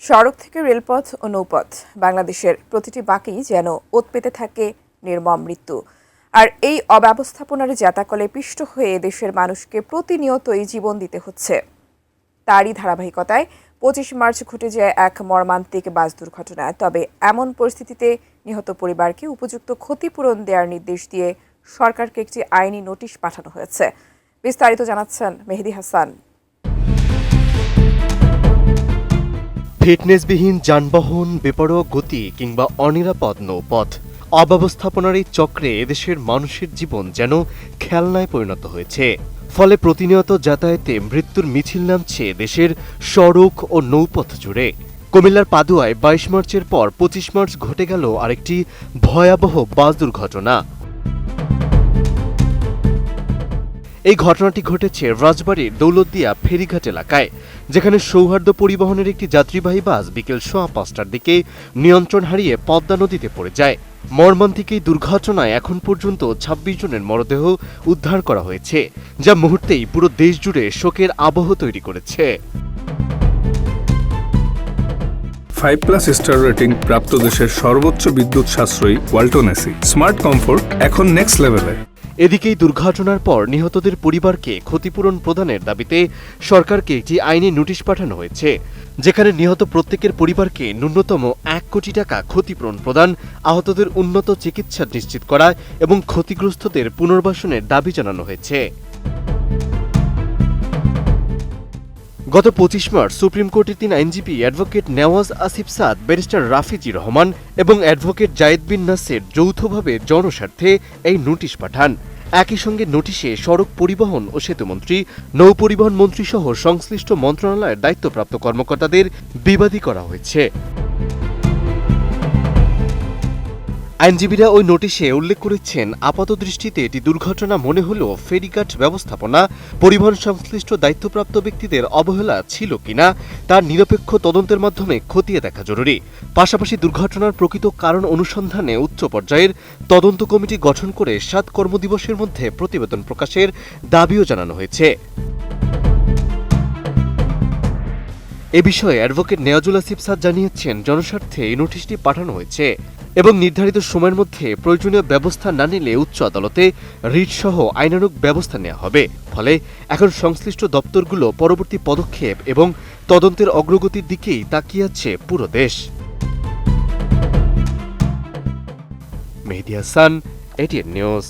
সড়ক থেকে রেলপথ ও নৌপথ বাংলাদেশের প্রতিটি বাঁকেই যেন ওত পেতে থাকে নির্মম মৃত্যু। আর এই অব্যবস্থাপনার জাতাকলে পিষ্ট হয়ে দেশের মানুষকে প্রতিনিয়তই জীবন দিতে হচ্ছে। তারই ধারাবাহিকতায় ২৫ মার্চ ঘটে যায় এক মর্মান্তিক বাস দুর্ঘটনা। তবে এমন পরিস্থিতিতে নিহত পরিবারকে উপযুক্ত ক্ষতিপূরণ দেওয়ার নির্দেশ দিয়ে সরকারকে একটি আইনি নোটিশ পাঠানো হয়েছে। বিস্তারিত জানাচ্ছেন মেহেদী হাসান। ফিটনেসবিহীন যানবাহন, বেপরোয়া গতি কিংবা অনিরাপদ নৌপথ অব্যবস্থাপনার এই চক্রে এদেশের মানুষের জীবন যেন খেলনায় পরিণত হয়েছে। ফলে প্রতিনিয়ত যাতায়াতে মৃত্যুর মিছিল নামছে দেশের সড়ক ও নৌপথ জুড়ে। কুমিল্লার পাদুয়ায় ২২ মার্চের পর ২৫ মার্চ ঘটে গেল আরেকটি ভয়াবহ বাস দুর্ঘটনা। এই ঘটনাটি ঘটেছে রাজবাড়ীর দৌলতদিয়া ফেরিঘাট এলাকায়, যেখানে সৌহার্দ্য পরিবহনের একটি যাত্রীবাহী বাস বিকেল ৫:১৫টার দিকে নিয়ন্ত্রণ হারিয়ে পদ্মা নদীতে পড়ে যায়। মর্মান্তিক এই দুর্ঘটনায় এখন পর্যন্ত ২৬ জনের মরদেহ উদ্ধার করা হয়েছে, যা মুহূর্তেই পুরো দেশ জুড়ে শোকের আবহ তৈরি করেছে। 5+ স্টার রেটিং প্রাপ্ত দেশের সর্বোচ্চ বিদ্যুৎ সাশ্রয়ী ওয়ালটন এসি স্মার্ট কমফোর্ট এখন নেক্সট লেভেলে। এদিকেই দুর্ঘটনার পর নিহতদের পরিবারকে ক্ষতিপূরণ প্রদানের দাবিতে সরকারকে একটি আইনি নোটিশ পাঠানো হয়েছে, যেখানে নিহত প্রত্যেকের পরিবারকে ন্যূনতম ১ কোটি টাকা ক্ষতিপূরণ প্রদান, আহতদের উন্নত চিকিৎসা নিশ্চিত করা এবং ক্ষতিগ্রস্তদের পুনর্বাসনের দাবি জানানো হয়েছে। গত ২৫ মার্চ সুপ্রিম কোর্টের ৩ আইনজীবী অ্যাডভোকেট নেওয়াজ আসিফ সাদ, ব্যারিস্টার রাফিজি রহমান এবং অ্যাডভোকেট জায়েদ বিন নাসের যৌথভাবে জনস্বার্থে এই নোটিশ পাঠান। একই সঙ্গে নোটিশে সড়ক পরিবহন ও সেতুমন্ত্রী, নৌপরিবহন মন্ত্রী সহ সংশ্লিষ্ট মন্ত্রণালয়ের দায়িত্বপ্রাপ্ত কর্মকর্তাদের বিবাদী করা হয়েছে। আইনজীবীরা ওই নোটিশে উল্লেখ করেছেন, আপাতদৃষ্টিতে এটি দুর্ঘটনা মনে হলেও ফেরিঘাট ব্যবস্থাপনা, পরিবহন সংশ্লিষ্ট দায়িত্বপ্রাপ্ত ব্যক্তিদের অবহেলা ছিল কিনা তার নিরপেক্ষ তদন্তের মাধ্যমে খতিয়ে দেখা জরুরি। পাশাপাশি দুর্ঘটনার প্রকৃত কারণ অনুসন্ধানে উচ্চ পর্যায়ের তদন্ত কমিটি গঠন করে ৭ কর্মদিবসের মধ্যে প্রতিবেদন প্রকাশের দাবিও জানানো হয়েছে। এ বিষয়ে অ্যাডভোকেট নেওয়াজুল আসিফ সাদ জানিয়েছেন, জনস্বার্থে এই নোটিশটি পাঠানো হয়েছে এবং নির্ধারিত সময়ের মধ্যে প্রয়োজনীয় ব্যবস্থা না নিলে উচ্চ আদালতে রিট সহ আইনানুগ ব্যবস্থা নেওয়া হবে। ফলে এখন সংশ্লিষ্ট দপ্তরগুলো পরবর্তী পদক্ষেপ এবং তদন্তের অগ্রগতির দিকেই তাকিয়ে আছে পুরো দেশ। মেহেদী হাসান, এটিএন নিউজ।